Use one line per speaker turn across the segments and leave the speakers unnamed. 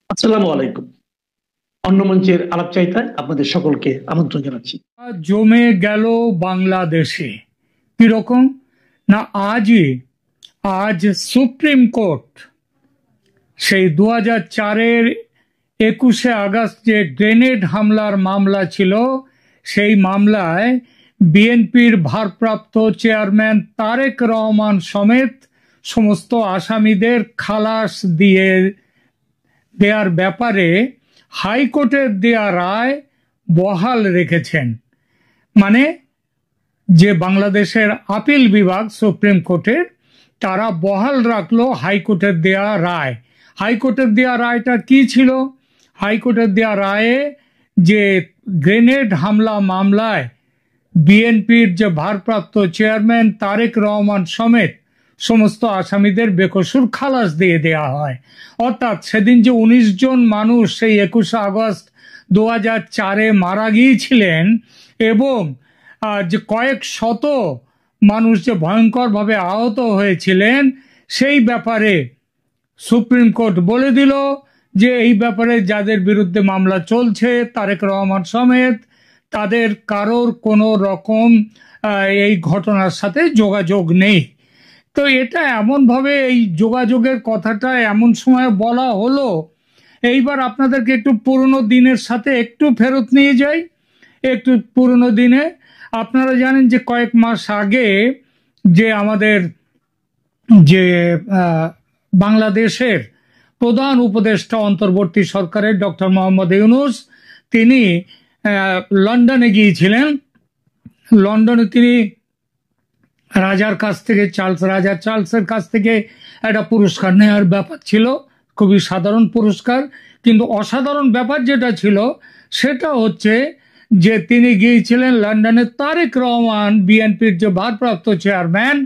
আসসালামু আলাইকুম। অন্য মঞ্চের আলাপচারিতায় আপনাদের সকলকে আমন্ত্রণ জানাচ্ছি।
জমে গেল বাংলাদেশে কিরকম না আজ সুপ্রিম কোর্ট সেই 2004-এর 21শে আগস্ট যে গ্রেনেড হামলার মামলা ছিল, সেই মামলায় বিএনপির ভারপ্রাপ্ত চেয়ারম্যান তারেক রহমান সমেত সমস্ত আসামিদের খালাস দেওয়ার ব্যাপারে হাইকোর্টের দেয়া রায় বহাল রেখেছেন। মানে যে বাংলাদেশের আপিল বিভাগ সুপ্রিম কোর্টের, তারা বহাল রাখলো হাইকোর্টের দেয়া রায়। হাইকোর্টের দেয়া রায়টা কি ছিল? হাইকোর্টের দেয়া রায়ে যে গ্রেনেড হামলা মামলায় বিএনপির যে ভারপ্রাপ্ত চেয়ারম্যান তারেক রহমান সমেত সমস্ত আসামিদের বেকসুর খালাস দিয়ে দেয়া হয়। অর্থাৎ সেদিন যে 19 জন মানুষ সেই 21শে আগস্ট 2004-এ মারা গিয়েছিলেন এবং যে কয়েক শত মানুষ যে ভয়ঙ্করভাবে আহত হয়েছিলেন, সেই ব্যাপারে সুপ্রিম কোর্ট বলে দিল যে এই ব্যাপারে যাদের বিরুদ্ধে মামলা চলছে তারেক রহমান সমেত, তাদের কারোর কোনো রকম এই ঘটনার সাথে যোগাযোগ নেই। তো এটা এমনভাবে এই যোগাযোগের কথাটা এমন সময় বলা হলো। এইবার আপনাদেরকে একটু পুরনো দিনের সাথে একটু ফেরত নিয়ে যাই। একটু পুরনো দিনে আপনারা জানেন যে কয়েক মাস আগে যে আমাদের যে বাংলাদেশের প্রধান উপদেষ্টা অন্তর্বর্তী সরকারের ডক্টর মোহাম্মদ ইউনূস, তিনি লন্ডনে গিয়েছিলেন। লন্ডনে তিনি রাজা চার্লসের কাছ থেকে একটা পুরস্কার নেওয়ার ব্যাপার ছিল, খুবই সাধারণ পুরস্কার। কিন্তু অসাধারণ ব্যাপার যেটা ছিল সেটা হচ্ছে যে তিনি গিয়েছিলেন লন্ডনে, তারেক রহমান বিএনপির যে ভারপ্রাপ্ত চেয়ারম্যান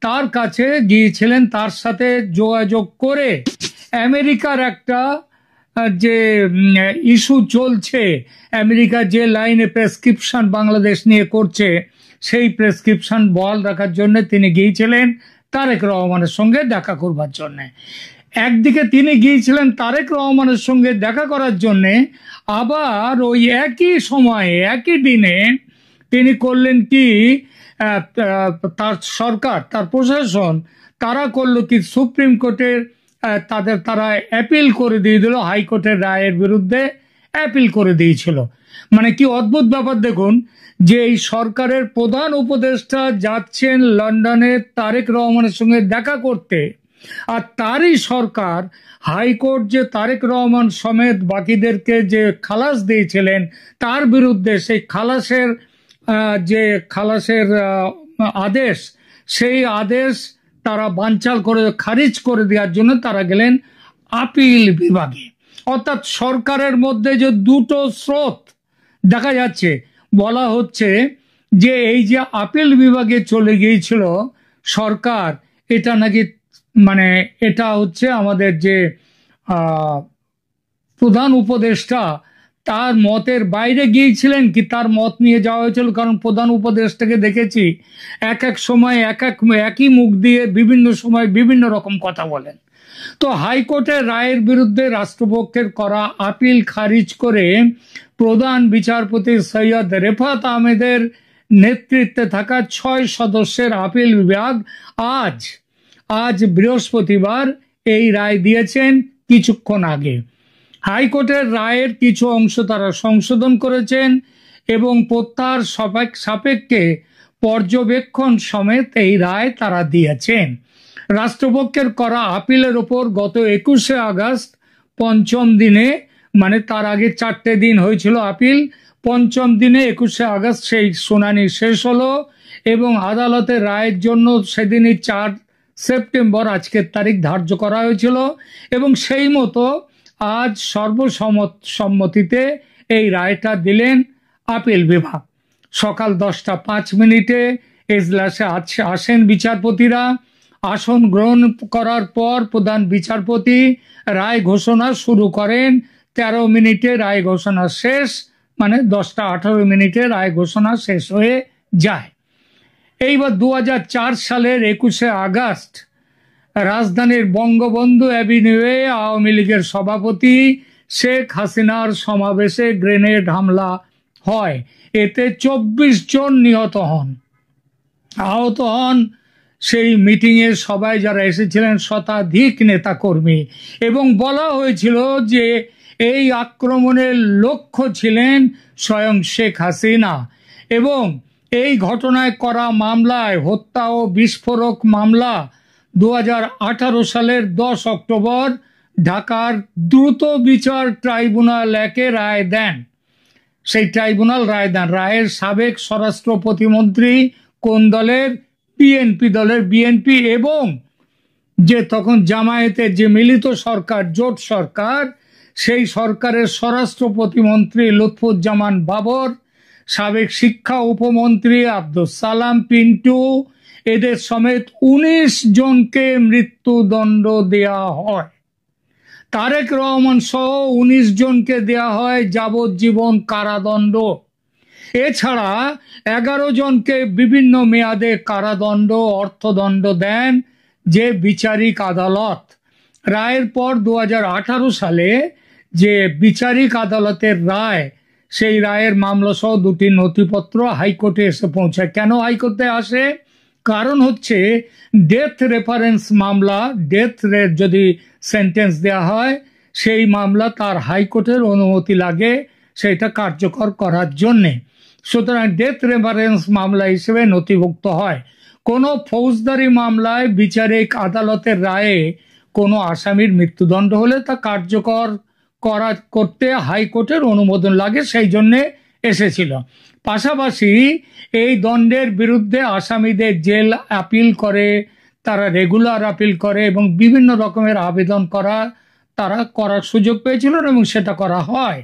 তার কাছে গিয়েছিলেন, তার সাথে যোগাযোগ করে আমেরিকার একটা যে ইস্যু চলছে, আমেরিকা যে লাইনে প্রেসক্রিপশন বাংলাদেশ নিয়ে করছে, সেই প্রেসক্রিপশন বহাল রাখার জন্য তিনি গিয়েছিলেন তারেক রহমানের সঙ্গে দেখা করবার জন্য। একদিকে তিনি গিয়েছিলেন তারেক রহমানের সঙ্গে দেখা করার জন্য, আবার ওই একই সময়ে একই দিনে তিনি করলেন কি, তার সরকার, তার প্রশাসন, তারা করলো কি, সুপ্রিম কোর্টের তারা অ্যাপিল করে দিয়ে দিল, হাইকোর্টের রায়ের বিরুদ্ধে অ্যাপিল করে দিয়েছিল। মানে কি অদ্ভুত ব্যাপার দেখুন, যে এই সরকারের প্রধান উপদেষ্টা যাচ্ছেন লন্ডনে তারেক রহমানের সঙ্গে দেখা করতে, আর তারই সরকার হাইকোর্ট যে তারেক রহমান সমেত বাকিদেরকে যে খালাস দিয়েছিলেন তার বিরুদ্ধে সেই খালাসের আদেশ, সেই আদেশ তারা বানচাল করে খারিজ করে দেওয়ার জন্য তারা গেলেন আপিল বিভাগে। অর্থাৎ সরকারের মধ্যে যে দুটো স্রোত দেখা যাচ্ছে। বলা হচ্ছে যে এই যে আপিল বিভাগে চলে গিয়েছিল সরকার, এটা নাকি মানে এটা হচ্ছে আমাদের যে প্রধান উপদেষ্টা তার মতের বাইরে গিয়েছিলেন কি, তার মত নিয়ে যাওয়া হয়েছিল। কারণ প্রধান উপদেষ্টাকে দেখেছি এক এক সময় একই মুখ দিয়ে বিভিন্ন সময় বিভিন্ন রকম কথা বলেন। তো হাইকোর্টের রায়ের বিরুদ্ধে রাষ্ট্রপক্ষের করা আপিল খারিজ করে প্রধান বিচারপতি সৈয়দ রেফাত আহমেদের নেতৃত্বে থাকা 6 সদস্যের আপিল বিভাগ আজ বৃহস্পতিবার এই রায় দিয়েছেন কিছুক্ষণ আগে। হাইকোর্টের রায়ের কিছু অংশ তারা সংশোধন করেছেন এবং প্রত্যাহার সাপেক্ষে পর্যবেক্ষণ সমেত এই রায় তারা দিয়েছেন। রাষ্ট্রপক্ষের করা আপিলের ওপর গত 21শে আগস্ট পঞ্চম দিনে, মানে তার আগে 4টে দিন হয়েছিল আপিল, পঞ্চম দিনে 21শে আগস্ট সেই শুনানি শেষ হলো এবং আদালতের রায়ের জন্য সেদিনই 4 সেপ্টেম্বর আজকের তারিখ ধার্য করা হয়েছিল এবং সেই মতো আজ সর্বসম্মতিতে এই রায়টা দিলেন আপিল বিভাগ। সকাল 10টা 5 এজলাসে আসেন বিচারপতিরা। আসন গ্রহণ করার পর প্রধান বিচারপতি রায় ঘোষণা শুরু করেন। 13 রায় ঘোষণা শেষ, মানে 10টা 18 রায় ঘোষণা শেষ হয়ে যায়। এইবার 2004 সালের 21শে আগস্ট রাজধানীর বঙ্গবন্ধু অ্যাভিনিউয়ে আওয়ামী লীগের সভাপতি শেখ হাসিনার সমাবেশে গ্রেনেড হামলা হয়। এতে 24 জন নিহত হন, আহত হন সেই মিটিংয়ে সবাই যারা এসেছিলেন শতাধিক নেতাকর্মী। এবং বলা হয়েছিল যে এই আক্রমণের লক্ষ্য ছিলেন স্বয়ং শেখ হাসিনা। এবং এই ঘটনায় করা মামলায়, হত্যা ও বিস্ফোরক মামলা 2018 সালের 10 অক্টোবর ঢাকার দ্রুত বিচার ট্রাইব্যুনাল একে রায় দেন। সেই ট্রাইব্যুনাল রায় দেন। রায়ের সাবেক স্বরাষ্ট্র প্রতিমন্ত্রী কোন দলের? বিএনপি দলের, বিএনপি এবং যে তখন জামায়াতের যে মিলিত সরকার, জোট সরকার, সেই সরকারের স্বরাষ্ট্র প্রতিমন্ত্রী লুৎফুজ্জামান বাবর, সাবেক শিক্ষা উপমন্ত্রী আব্দুস সালাম পিন্টু, এদের সমেত 19 জনকে মৃত্যুদণ্ড দেয়া হয়। তারেক রহমান সহ 19 জনকে দেয়া হয় যাবজ্জীবন কারাদণ্ড। এছাড়া 11 জনকে বিভিন্ন মেয়াদে কারাদণ্ড, অর্থদণ্ড দেন যে বিচারিক আদালত। রায়ের পর 2018 সালে যে বিচারিক আদালতের রায়, সেই রায়ের মামলা সহ 2টি নথিপত্র হাইকোর্টে এসে পৌঁছায়। কেন হাইকোর্টে আসে? কারণ হচ্ছে ডেথ রেফারেন্স মামলা, ডেথ যদি সেন্টেন্স দেয়া হয়, সেই মামলা তার হাইকোর্টের অনুমতি লাগে সেটা কার্যকর করার জন্যে। সুতরাং ডেথ রেফারেন্স মামলা হিসেবে নথিভুক্ত হয়। কোনো ফৌজদারি মামলায় বিচারিক আদালতের রায়ে কোনো আসামির মৃত্যুদণ্ড হলে তা কার্যকর করতে হাইকোর্টের অনুমোদন লাগে, সেই জন্যে এসেছিল। পাশাপাশি এই দণ্ডের বিরুদ্ধে আসামিদের জেল আপিল করে, তারা রেগুলার আপিল করে এবং বিভিন্ন রকমের আবেদন তারা করার সুযোগ পেয়েছিল এবং সেটা করা হয়।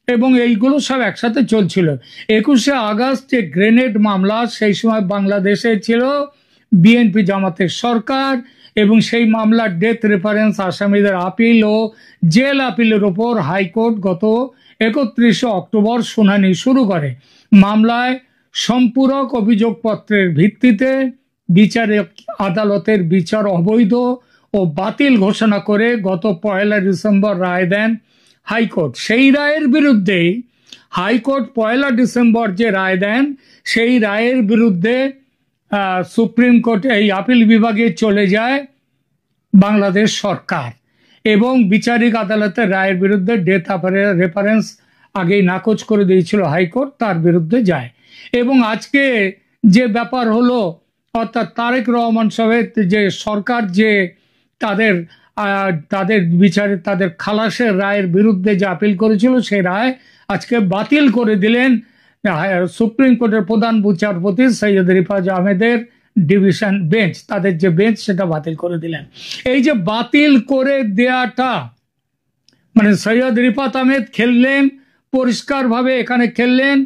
এবং এইগুলো সব একসাথে চলছিল। 21শে আগস্ট যে গ্রেনেড মামলা, সেই সময় বাংলাদেশে ছিল বিএনপি জামাতের সরকার এবং সেই মামলার ডেথ রেফারেন্স আসামিদের আপিল ও জেল আপিলের ওপর হাইকোর্ট গত 31 অক্টোবর শুনানি শুরু করে। মামলায় সম্পূরক অভিযোগপত্রের ভিত্তিতে বিচারিক আদালতের বিচার অবৈধ ও বাতিল ঘোষণা করে গত 1 ডিসেম্বর রায় দেন হাইকোর্ট। সেই রায়ের বিরুদ্ধেই হাইকোর্ট 1 ডিসেম্বর যে রায় দেন, সেই রায়ের বিরুদ্ধে সুপ্রিম কোর্টে এই আপিল বিভাগে চলে যায় বাংলাদেশ সরকার এবং বিচারিক আদালতের রায়ের বিরুদ্ধে ডেথ রেফারেন্স আগেই নাকচ করে দিয়েছিল হাইকোর্ট, তার বিরুদ্ধে যায়। এবং আজকে যে ব্যাপার হলো, অর্থাৎ তারেক রহমান সাহেব যে সরকার যে তাদের বিচারে তাদের খালাসের রায়ের বিরুদ্ধে যে আপিল করেছিল, সেই রায় আজকে বাতিল করে দিলেন সুপ্রিম কোর্টের প্রধান বিচারপতি সৈয়দ রিফাত আহমেদের ডিভিশন বেঞ্চ। তাদের যে বেঞ্চ, সেটা বাতিল করে দিলেন। এই যে বাতিল করে দেয়াটা, মানে সৈয়দ রিফাত আহমেদ খেললেন পরিষ্কারভাবে, এখানে খেললেন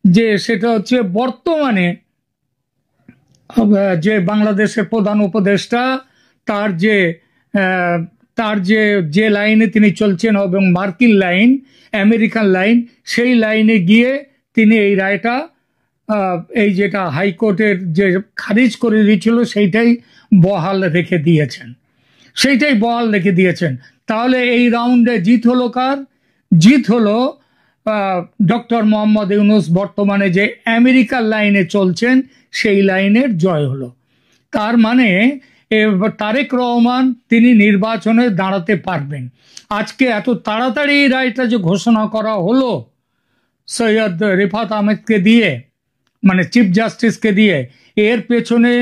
যে সেটা হচ্ছে বর্তমানে যে বাংলাদেশের প্রধান উপদেষ্টা, তার যে লাইনে তিনি চলছেন এবং মার্কিন লাইন, আমেরিকান লাইন, সেই লাইনে গিয়ে তিনি এই রায়টা, এই যেটা হাইকোর্টের যে খারিজ করে দিয়েছিল, সেইটাই বহাল রেখে দিয়েছেন। তাহলে এই রাউন্ডে জিত হলো কার? জিত হলো ডক্টর মোহাম্মদ ইউনূস বর্তমানে যে আমেরিকার লাইনে চলছেন, সেই লাইনের জয় হলো। তার মানে তারেক রহমান তিনি নির্বাচনে দাঁড়াতে পারবেন। আজকে এত তাড়াতাড়ি এই রায়টা যে ঘোষণা করা হলো সৈয়দ রিফাত আহমেদকে দিয়ে, মানে চিফ জাস্টিসকে দিয়ে, এর পেছনে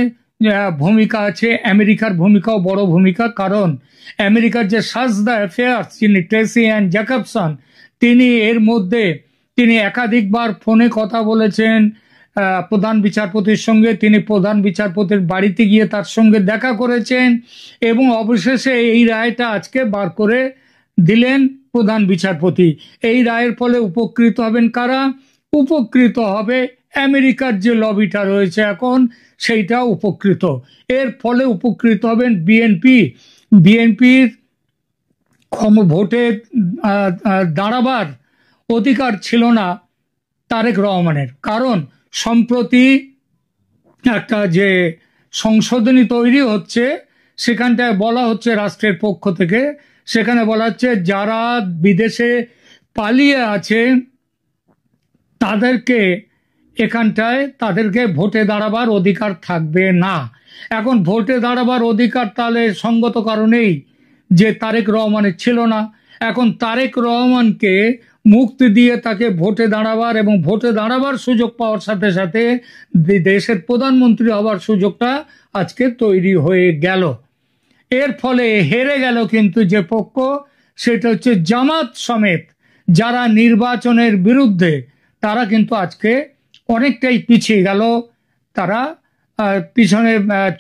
ভূমিকা আছে আমেরিকার, ভূমিকাও বড় ভূমিকা। কারণ আমেরিকার যে সার্চ দ্য অ্যাফেয়ার্স, যিনি ট্রেসি অ্যান্ড জ্যাকবসন, তিনি একাধিকবার ফোনে কথা বলেছেন প্রধান বিচারপতির সঙ্গে। তিনি প্রধান বিচারপতির বাড়িতে গিয়ে তার সঙ্গে দেখা করেছেন এবং অবশেষে এই রায়টা আজকে বার করে দিলেন প্রধান বিচারপতি। এই রায়ের ফলে উপকৃত হবেন কারা? উপকৃত হবে আমেরিকার যে লবিটা রয়েছে এখন, সেইটা উপকৃত। এর ফলে উপকৃত হবেন বিএনপির ভোটে দাঁড়াবার অধিকার ছিল না তারেক রহমানের। কারণ সম্প্রতি একটা যে সংশোধনী তৈরি হচ্ছে, সেখানটায় বলা হচ্ছে রাষ্ট্রের পক্ষ থেকে, সেখানে বলা হচ্ছে যারা বিদেশে পালিয়ে আছে তাদেরকে এখানটায় তাদেরকে ভোটে দাঁড়াবার অধিকার থাকবে না। এখন ভোটে দাঁড়াবার অধিকার তাহলে সঙ্গত কারণেই যে তারেক রহমানের ছিল না, এখন তারেক রহমানকে মুক্তি দিয়ে তাকে ভোটে দাঁড়াবার এবং ভোটে দাঁড়াবার সুযোগ পাওয়ার সাথে সাথে দেশের প্রধানমন্ত্রী হবার সুযোগটা আজকে তৈরি হয়ে গেল। এর ফলে হেরে গেল কিন্তু যে পক্ষ, সেটা হচ্ছে জামাত সমেত যারা নির্বাচনের বিরুদ্ধে, তারা কিন্তু আজকে অনেকটাই পিছিয়ে গেল, তারা পিছনে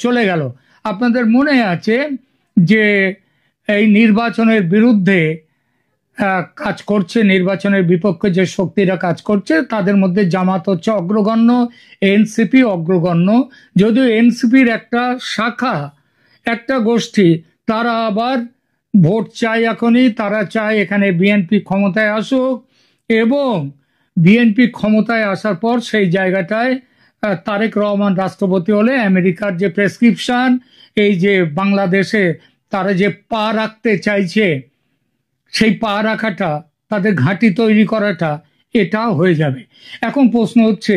চলে গেল। আপনাদের মনে আছে যে এই নির্বাচনের বিরুদ্ধে কাজ করছে, নির্বাচনের বিপক্ষে যে শক্তিরা কাজ করছে তাদের মধ্যে জামাত হচ্ছে অগ্রগণ্য, এনসিপি অগ্রগণ্য। যদিও এনসিপির একটা শাখা, একটা গোষ্ঠী, তারা আবার ভোট চায় এখনই, তারা চায় এখানে বিএনপি ক্ষমতায় আসুক এবং বিএনপি ক্ষমতায় আসার পর সেই জায়গাটায় তারেক রহমান রাষ্ট্রপতি হলে আমেরিকার যে প্রেসক্রিপশন, এই যে বাংলাদেশে তারা যে পা রাখতে চাইছে, সেই পা রাখাটা, তাদের ঘাঁটি তৈরি করাটা, এটা হয়ে যাবে। এখন প্রশ্ন হচ্ছে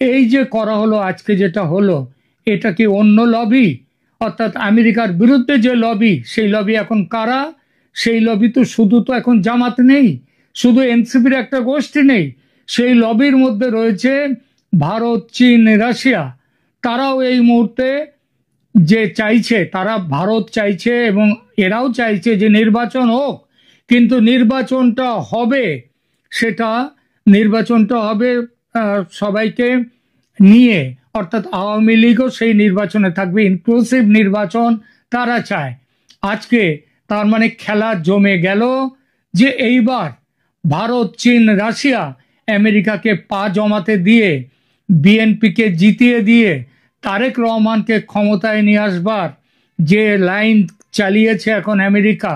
এই যে করা হলো আজকে, যেটা হলো, এটা কি অন্য লবি, অর্থাৎ আমেরিকার বিরুদ্ধে যে লবি, সেই লবি এখন কারা? সেই লবি তো শুধু তো এখন জামাত নেই, শুধু এনসিপির একটা গোষ্ঠী নেই, সেই লবির মধ্যে রয়েছে ভারত, চীন, রাশিয়া। তারাও এই মুহূর্তে যে চাইছে, তারা ভারত চাইছে এবং এরাও চাইছে যে নির্বাচন হোক, কিন্তু নির্বাচনটা হবে, সেটা নির্বাচনটা হবে সবাইকে নিয়ে, অর্থাৎ আওয়ামী লীগও সেই নির্বাচনে থাকবে, ইনক্লুসিভ নির্বাচন তারা চায়। আজকে তার মানে খেলা জমে গেল যে এইবার ভারত, চীন, রাশিয়া আমেরিকাকে পা জমাতে দিয়ে, বিএনপিকে জিতিয়ে দিয়ে তারেক রহমানকে ক্ষমতায় নিয়ে আসবার যে লাইন চালিয়েছে এখন আমেরিকা,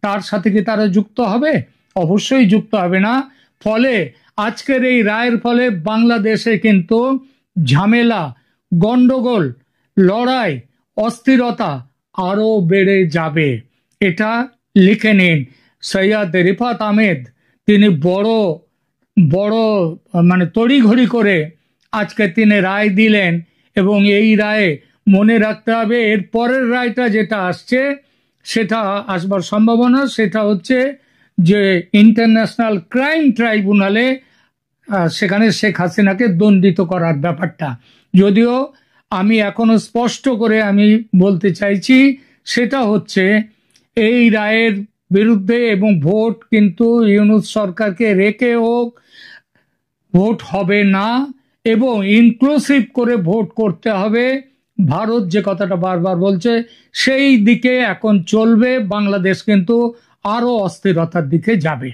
তার সাথে কি তারা যুক্ত হবে? অবশ্যই যুক্ত হবে না। ফলে আজকের এই রায়ের ফলে বাংলাদেশে কিন্তু ঝামেলা, গন্ডগোল, লড়াই, অস্থিরতা আরো বেড়ে যাবে। এটা লিখে নিন। সৈয়দ রিফাত আহমেদ তিনি বড় বড় মানে তড়িঘড়ি করে আজকে তিনি রায় দিলেন, এবং এই রায়ে মনে রাখতে হবে এর পরের রায়টা যেটা আসছে, সেটা আসবার সম্ভাবনা, সেটা হচ্ছে যে ইন্টারন্যাশনাল ক্রাইম ট্রাইব্যুনালে সেখানে শেখ হাসিনাকে দণ্ডিত করার ব্যাপারটা। যদিও আমি এখনো স্পষ্ট করে আমি বলতে চাইছি, সেটা হচ্ছে এই রায়ের বিরুদ্ধে এবং ভোট কিন্তু ইউনূস সরকারকে রেখে হোক, ভোট হবে না এবং ইনক্লুসিভ করে ভোট করতে হবে। ভারত যে কথাটা বারবার বলছে, সেই দিকে এখন চলবে। বাংলাদেশ কিন্তু আরো অস্থিরতার দিকে যাবে।